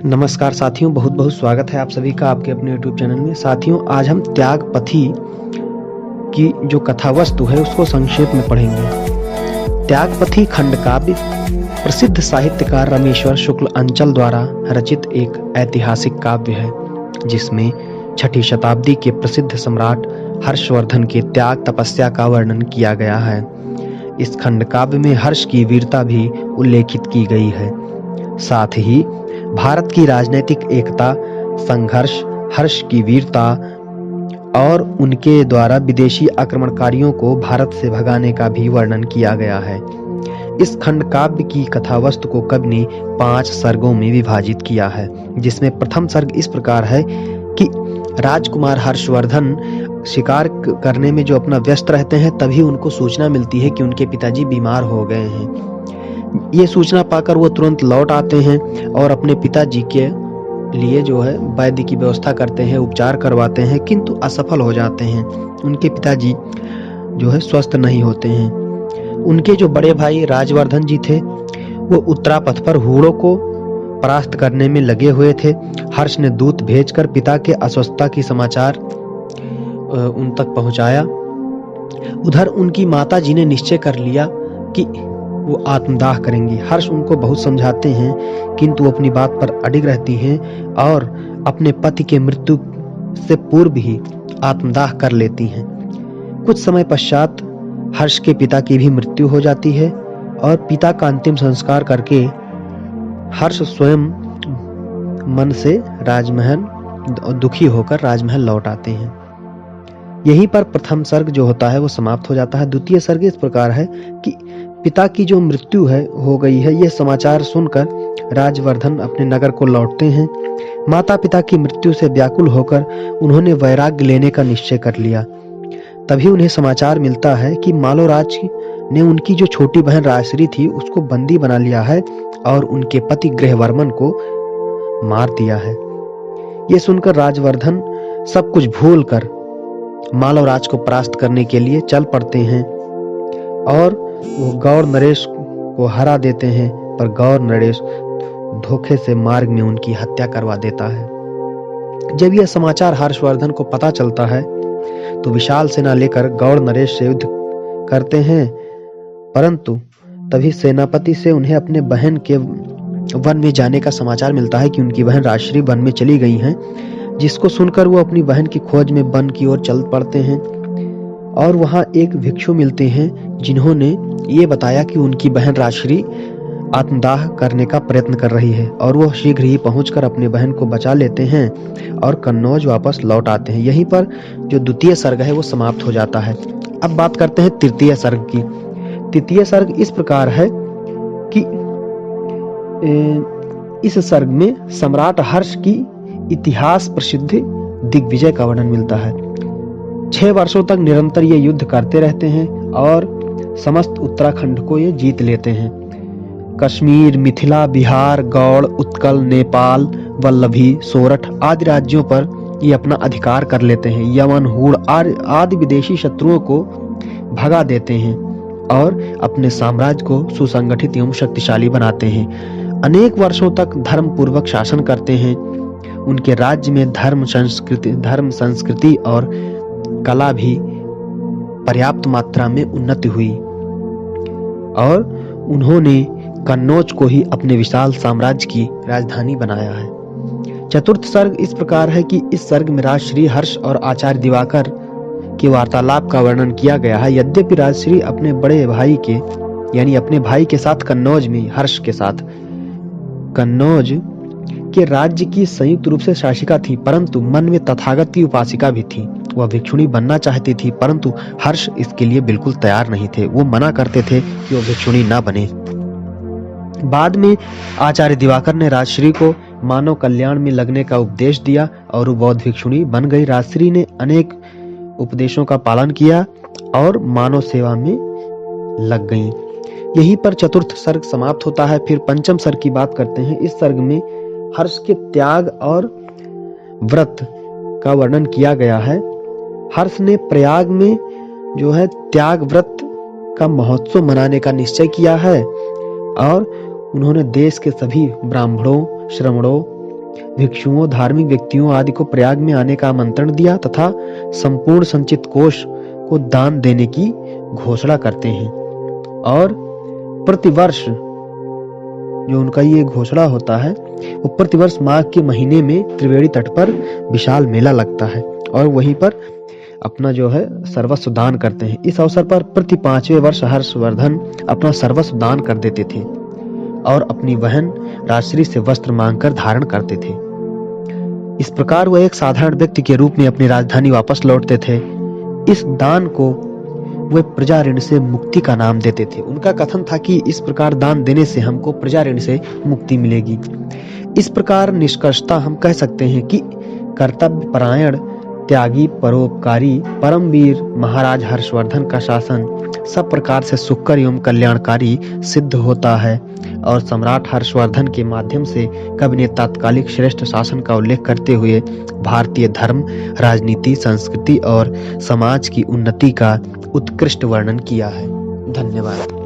नमस्कार साथियों, बहुत बहुत स्वागत है आप सभी का आपके अपने YouTube चैनल में। साथियों, आज हम त्यागपथी की जो कथा वस्तु है उसको संक्षेप में पढ़ेंगे। त्यागपथी खंड काव्य प्रसिद्ध साहित्यकार रामेश्वर शुक्ल अंचल द्वारा रचित एक ऐतिहासिक काव्य है, जिसमें 6ठी शताब्दी के प्रसिद्ध सम्राट हर्षवर्धन के त्याग तपस्या का वर्णन किया गया है। इस खंड काव्य में हर्ष की वीरता भी उल्लेखित की गई है। साथ ही भारत की राजनीतिक एकता, संघर्ष, हर्ष की वीरता और उनके द्वारा विदेशी आक्रमणकारियों को भारत से भगाने का भी वर्णन किया गया है। इस खंड काव्य की कथा वस्तु को कवि ने 5 सर्गों में विभाजित किया है, जिसमें प्रथम सर्ग इस प्रकार है कि राजकुमार हर्षवर्धन शिकार करने में जो अपना व्यस्त रहते हैं, तभी उनको सूचना मिलती है कि उनके पिताजी बीमार हो गए हैं। ये सूचना पाकर वो तुरंत लौट आते हैं और अपने पिताजी के लिए जो है वैद्य की व्यवस्था करते हैं, उपचार करवाते हैं, किंतु असफल हो जाते हैं। उनके पिताजी जो है स्वस्थ नहीं होते हैं। उनके जो बड़े भाई राजवर्धन जी थे, वो उत्तरापथ पर हूणों को परास्त करने में लगे हुए थे। हर्ष ने दूत भेजकर पिता के अस्वस्थता की समाचार उन तक पहुंचाया। उधर उनकी माता जी ने निश्चय कर लिया कि वो आत्मदाह करेंगी। हर्ष उनको बहुत समझाते हैं, किंतु वो अपनी बात पर अडिग रहती हैं और अपने पति के मृत्यु से पूर्व ही आत्मदाह कर लेती हैं। कुछ समय पश्चात हर्ष के पिता की भी मृत्यु हो जाती है और पिता का अंतिम संस्कार करके हर्ष स्वयं मन से राजमहल दुखी होकर राजमहल लौट आते हैं। यहीं पर प्रथम सर्ग जो होता है वो समाप्त हो जाता है। द्वितीय सर्ग इस प्रकार है कि पिता की जो मृत्यु है हो गई है, यह समाचार सुनकर राजवर्धन अपने नगर को लौटते हैं। माता पिता की मृत्यु से व्याकुल होकर उन्होंने वैराग्य लेने का निश्चय कर लिया। तभी उन्हें समाचार मिलता है कि मालोराज ने उनकी जो छोटी बहन राजश्री थी उसको बंदी बना लिया है और उनके पति गृहवर्मन को मार दिया है। ये सुनकर राजवर्धन सब कुछ भूलकर मालोराज को परास्त करने के लिए चल पड़ते हैं और वो गौर नरेश को हरा देते हैं, पर गौर नरेश धोखे से मार्ग में उनकी हत्या करवा देता है। जब यह समाचार हर्षवर्धन को पता चलता है तो विशाल सेना लेकर गौर नरेश से युद्ध करते हैं, परंतु तभी सेनापति से उन्हें अपने बहन के वन में जाने का समाचार मिलता है कि उनकी बहन राजश्री वन में चली गई हैं, जिसको सुनकर वो अपनी बहन की खोज में वन की ओर चल पड़ते हैं और वहां एक भिक्षु मिलते हैं, जिन्होंने ये बताया कि उनकी बहन राजश्री आत्मदाह करने का प्रयत्न कर रही है और वो शीघ्र ही पहुंचकर अपनी बहन को बचा लेते हैं और कन्नौज वापस लौट आते हैं। यहीं पर जो द्वितीय सर्ग है वो समाप्त हो जाता है। अब बात करते हैं तृतीय सर्ग की। तृतीय सर्ग इस प्रकार है कि इस सर्ग में सम्राट हर्ष की इतिहास प्रसिद्ध दिग्विजय का वर्णन मिलता है। 6 वर्षों तक निरंतर ये युद्ध करते रहते हैं और समस्त उत्तराखंड को ये जीत लेते हैं। कश्मीर, मिथिला, बिहार, गौड़, उत्कल, नेपाल, वल्लभी, सोरठ आदि राज्यों पर ये अपना अधिकार कर लेते हैं। यमन, हूण आदि विदेशी शत्रुओं को भगा देते हैं और अपने साम्राज्य को सुसंगठित एवं शक्तिशाली बनाते हैं। अनेक वर्षों तक धर्म पूर्वक शासन करते हैं। उनके राज्य में धर्म, संस्कृति और कला भी पर्याप्त मात्रा में उन्नति हुई और उन्होंने कन्नौज को ही अपने विशाल साम्राज्य की राजधानी बनाया है। चतुर्थ सर्ग इस प्रकार है कि इस सर्ग में राजश्री, हर्ष और आचार्य दिवाकर के वार्तालाप का वर्णन किया गया है। यद्यपि राजश्री अपने बड़े भाई के यानी अपने भाई के साथ कन्नौज में, हर्ष के साथ कन्नौज के राज्य की संयुक्त रूप से शासिका थी, परंतु मन में तथागत की उपासिका भी थी। वह भिक्षुणी बनना चाहती थी, परंतु हर्ष इसके लिए बिल्कुल तैयार नहीं थे। वो मना करते थे कि वो भिक्षुणी ना बने। बाद में आचार्य दिवाकर ने राजश्री को मानव कल्याण में लगने का उपदेश दिया और वो बौद्ध भिक्षुणी बन गई। राजश्री ने अनेक उपदेशों का पालन किया और मानव सेवा में लग गई। यहीं पर चतुर्थ सर्ग समाप्त होता है। फिर पंचम सर्ग की बात करते हैं। इस सर्ग में हर्ष के त्याग और व्रत का वर्णन किया गया है। हर्ष ने प्रयाग में जो है त्याग व्रत का महोत्सव मनाने का निश्चय किया है और उन्होंने देश के सभी ब्राह्मणों, श्रमणों भिक्षुओं, धार्मिक व्यक्तियों आदि को प्रयाग में आने का आमंत्रण दिया तथा संपूर्ण संचित कोष को दान देने की घोषणा करते हैं। और प्रतिवर्ष जो उनका ये घोषणा होता है वो प्रतिवर्ष माघ के महीने में त्रिवेणी तट पर विशाल मेला लगता है और वहीं पर अपना जो है सर्वस्व दान करते हैं। इस अवसर पर प्रति 5वें वर्ष हर्षवर्धन अपना सर्वस्व दान कर देते थे और अपनी बहन राजश्री से वस्त्र मांगकर धारण करते थे। इस प्रकार वह एक साधारण व्यक्ति के रूप में अपनी राजधानी वापस लौटते थे। इस दान को वे प्रजा ऋण से मुक्ति का नाम देते थे। उनका कथन था कि इस प्रकार दान देने से हमको प्रजा ऋण से मुक्ति मिलेगी। इस प्रकार निष्कर्षतः हम कह सकते हैं कि कर्तव्य परायण, त्यागी, परोपकारी, परमवीर महाराज हर्षवर्धन का शासन सब प्रकार से सुखकर एवं कल्याणकारी सिद्ध होता है और सम्राट हर्षवर्धन के माध्यम से कवि ने तात्कालिक श्रेष्ठ शासन का उल्लेख करते हुए भारतीय धर्म, राजनीति, संस्कृति और समाज की उन्नति का उत्कृष्ट वर्णन किया है। धन्यवाद।